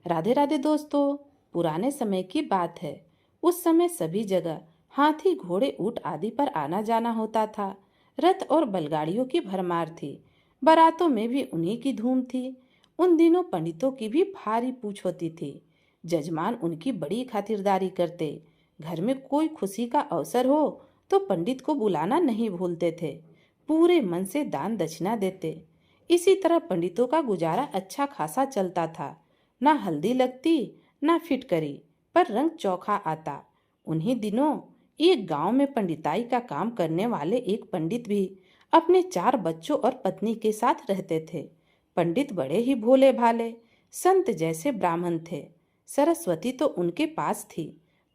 राधे राधे दोस्तों। पुराने समय की बात है। उस समय सभी जगह हाथी, घोड़े, ऊंट आदि पर आना जाना होता था। रथ और बैलगाड़ियों की भरमार थी। बारातों में भी उन्हीं की धूम थी। उन दिनों पंडितों की भी भारी पूछ होती थी। जजमान उनकी बड़ी खातिरदारी करते। घर में कोई खुशी का अवसर हो तो पंडित को बुलाना नहीं भूलते थे। पूरे मन से दान दक्षिणा देते। इसी तरह पंडितों का गुजारा अच्छा खासा चलता था। ना हल्दी लगती, ना फिटकरी, पर रंग चोखा आता। उन्हीं दिनों एक गांव में पंडिताई का काम करने वाले एक पंडित भी अपने 4 बच्चों और पत्नी के साथ रहते थे। पंडित बड़े ही भोले भाले, संत जैसे ब्राह्मण थे। सरस्वती तो उनके पास थी,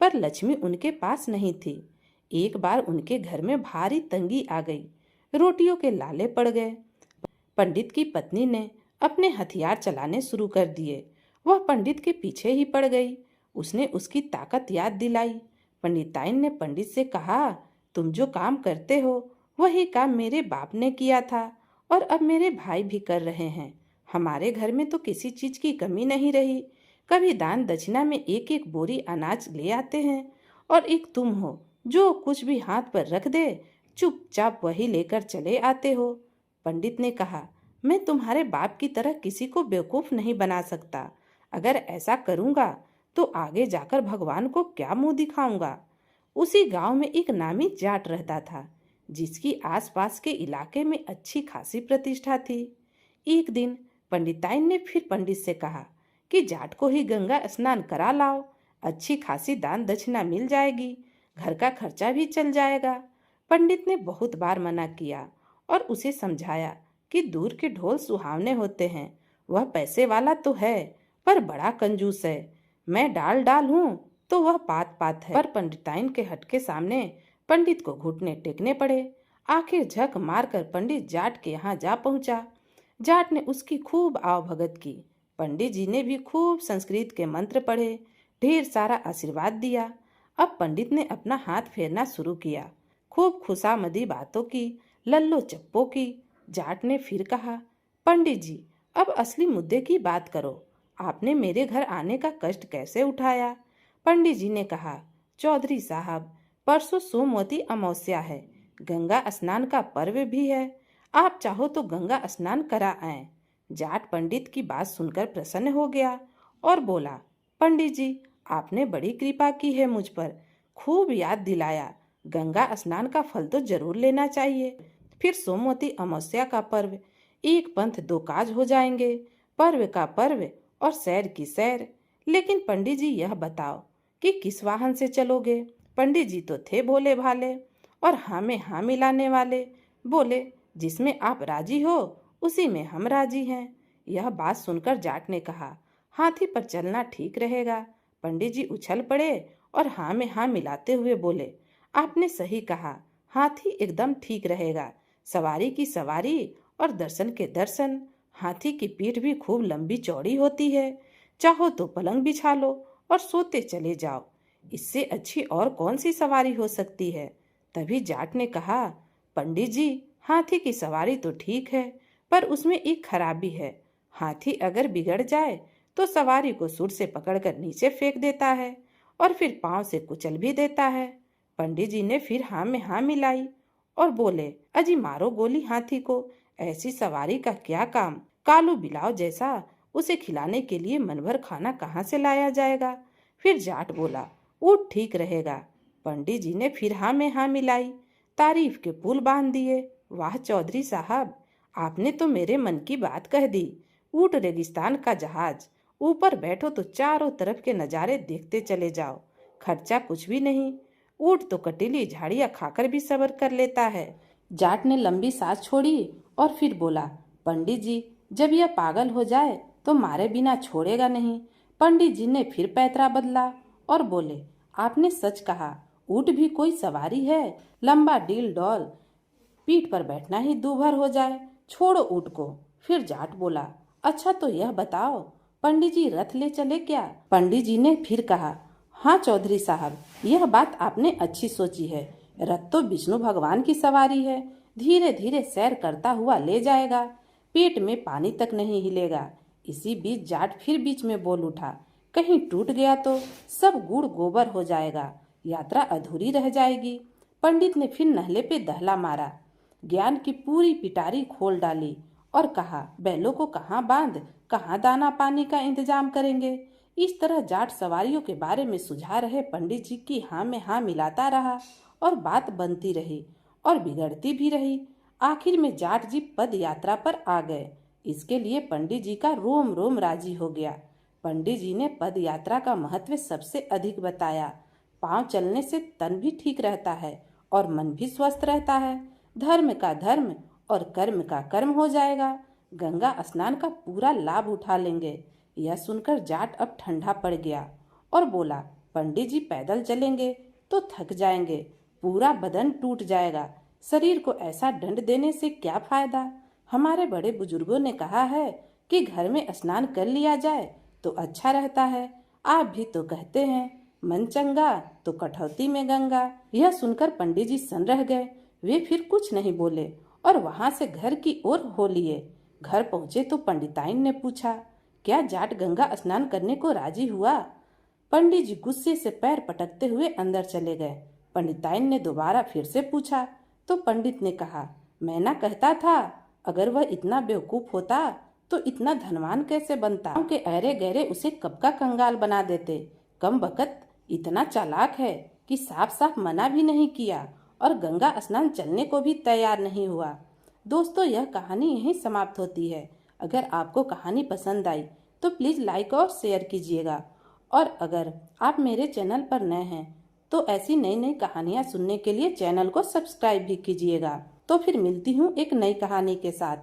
पर लक्ष्मी उनके पास नहीं थी। एक बार उनके घर में भारी तंगी आ गई। रोटियों के लाले पड़ गए। पंडित की पत्नी ने अपने हथियार चलाने शुरू कर दिए। वह पंडित के पीछे ही पड़ गई। उसने उसकी ताकत याद दिलाई। पंडिताइन ने पंडित से कहा, तुम जो काम करते हो वही काम मेरे बाप ने किया था और अब मेरे भाई भी कर रहे हैं। हमारे घर में तो किसी चीज की कमी नहीं रही। कभी दान दक्षिणा में एक एक बोरी अनाज ले आते हैं और एक तुम हो जो कुछ भी हाथ पर रख दे चुपचाप वही लेकर चले आते हो। पंडित ने कहा, मैं तुम्हारे बाप की तरह किसी को बेवकूफ नहीं बना सकता। अगर ऐसा करूंगा तो आगे जाकर भगवान को क्या मुंह दिखाऊंगा। उसी गांव में एक नामी जाट रहता था, जिसकी आसपास के इलाके में अच्छी खासी प्रतिष्ठा थी। एक दिन पंडिताइन ने फिर पंडित से कहा कि जाट को ही गंगा स्नान करा लाओ। अच्छी खासी दान दक्षिणा मिल जाएगी, घर का खर्चा भी चल जाएगा। पंडित ने बहुत बार मना किया और उसे समझाया कि दूर के ढोल सुहावने होते हैं। वह पैसे वाला तो है, पर बड़ा कंजूस है। मैं डाल डाल हूँ तो वह पात पात है। पर पंडिताइन के हट के सामने पंडित को घुटने टेकने पड़े। आखिर झक मारकर पंडित जाट के यहाँ जा पहुंचा। जाट ने उसकी खूब आवभगत की। पंडित जी ने भी खूब संस्कृत के मंत्र पढ़े, ढेर सारा आशीर्वाद दिया। अब पंडित ने अपना हाथ फेरना शुरू किया। खूब खुशामदी बातों की, लल्लो चप्पो की। जाट ने फिर कहा, पंडित जी अब असली मुद्दे की बात करो। आपने मेरे घर आने का कष्ट कैसे उठाया। पंडित जी ने कहा, चौधरी साहब, परसों सोमवती अमावस्या है, गंगा स्नान का पर्व भी है। आप चाहो तो गंगा स्नान करा आए। जाट पंडित की बात सुनकर प्रसन्न हो गया और बोला, पंडित जी आपने बड़ी कृपा की है मुझ पर, खूब याद दिलाया। गंगा स्नान का फल तो जरूर लेना चाहिए। फिर सोमवती अमावस्या का पर्व, एक पंथ दो काज हो जाएंगे। पर्व का पर्व और सैर की सैर। लेकिन पंडित जी यह बताओ कि किस वाहन से चलोगे। पंडित जी तो थे भोले भाले और हाँ में हाँ मिलाने वाले। बोले, जिसमें आप राजी हो उसी में हम राजी हैं। यह बात सुनकर जाट ने कहा, हाथी पर चलना ठीक रहेगा। पंडित जी उछल पड़े और हाँ में हाँ मिलाते हुए बोले, आपने सही कहा, हाथी एकदम ठीक रहेगा। सवारी की सवारी और दर्शन के दर्शन। हाथी की पीठ भी खूब लंबी चौड़ी होती है। चाहो तो पलंग बिछा लो और सोते चले जाओ। इससे अच्छी और कौन सी सवारी हो सकती है। तभी जाट ने कहा, पंडित जी हाथी की सवारी तो ठीक है, पर उसमें एक खराबी है। हाथी अगर बिगड़ जाए तो सवारी को सुर से पकड़कर नीचे फेंक देता है और फिर पांव से कुचल भी देता है। पंडित जी ने फिर हाँ में हाँ मिलाई और बोले, अजी मारो गोली हाथी को। ऐसी सवारी का क्या काम। कालू बिलाव जैसा उसे खिलाने के लिए मनभर खाना कहाँ से लाया जाएगा। फिर जाट बोला, ऊँट ठीक रहेगा। पंडित जी ने फिर हाँ में हाँ मिलाई, तारीफ के पुल बांध दिए। वाह चौधरी साहब, आपने तो मेरे मन की बात कह दी। ऊँट रेगिस्तान का जहाज, ऊपर बैठो तो चारों तरफ के नज़ारे देखते चले जाओ। खर्चा कुछ भी नहीं। ऊँट तो कटीली झाड़ियाँ खाकर भी सब्र कर लेता है। जाट ने लंबी सांस छोड़ी और फिर बोला, पंडित जी जब यह पागल हो जाए तो मारे बिना छोड़ेगा नहीं। पंडित जी ने फिर पैतरा बदला और बोले, आपने सच कहा, ऊँट भी कोई सवारी है। लंबा डील डॉल, पीठ पर बैठना ही दूभर हो जाए। छोड़ो ऊँट को। फिर जाट बोला, अच्छा तो यह बताओ, पंडित जी रथ ले चले क्या। पंडित जी ने फिर कहा, हाँ चौधरी साहब, यह बात आपने अच्छी सोची है। रथ तो विष्णु भगवान की सवारी है, धीरे धीरे सैर करता हुआ ले जाएगा, पेट में पानी तक नहीं हिलेगा। इसी बीच जाट फिर बीच में बोल उठा, कहीं टूट गया तो सब गुड़ गोबर हो जाएगा, यात्रा अधूरी रह जाएगी। पंडित ने फिर नहले पे दहला मारा, ज्ञान की पूरी पिटारी खोल डाली और कहा, बैलों को कहाँ बांध, कहाँ दाना पानी का इंतजाम करेंगे। इस तरह जाट सवारियों के बारे में सुझा रहे पंडित जी की हाँ में हाँ मिलाता रहा और बात बनती रही और बिगड़ती भी रही। आखिर में जाट जी पद यात्रा पर आ गए। इसके लिए पंडित जी का रोम रोम राजी हो गया। पंडित जी ने पद यात्रा का महत्व सबसे अधिक बताया। पांव चलने से तन भी ठीक रहता है और मन भी स्वस्थ रहता है। धर्म का धर्म और कर्म का कर्म हो जाएगा। गंगा स्नान का पूरा लाभ उठा लेंगे। यह सुनकर जाट अब ठंडा पड़ गया और बोला, पंडित जी पैदल चलेंगे तो थक जाएंगे, पूरा बदन टूट जाएगा, शरीर को ऐसा दंड देने से क्या फायदा। हमारे बड़े बुजुर्गों ने कहा है कि घर में स्नान कर लिया जाए तो अच्छा रहता है। आप भी तो कहते हैं, मन चंगा तो कठौती में गंगा। यह सुनकर पंडित जी सन रह गए। वे फिर कुछ नहीं बोले और वहां से घर की ओर हो लिए। घर पहुंचे तो पंडिताइन ने पूछा, क्या जाट गंगा स्नान करने को राजी हुआ। पंडित जी गुस्से से पैर पटकते हुए अंदर चले गए। पंडिताइन ने दोबारा फिर से पूछा तो पंडित ने कहा, मैं ना कहता था, अगर वह इतना बेवकूफ होता तो इतना धनवान कैसे बनता। गाँव के अहरे गहरे उसे कब का कंगाल बना देते। कम बकत इतना चालाक है कि साफ साफ मना भी नहीं किया और गंगा स्नान चलने को भी तैयार नहीं हुआ। दोस्तों, यह कहानी यहीं समाप्त होती है। अगर आपको कहानी पसंद आई तो प्लीज़ लाइक और शेयर कीजिएगा। और अगर आप मेरे चैनल पर नए हैं तो ऐसी नई नई कहानियाँ सुनने के लिए चैनल को सब्सक्राइब भी कीजिएगा। तो फिर मिलती हूँ एक नई कहानी के साथ।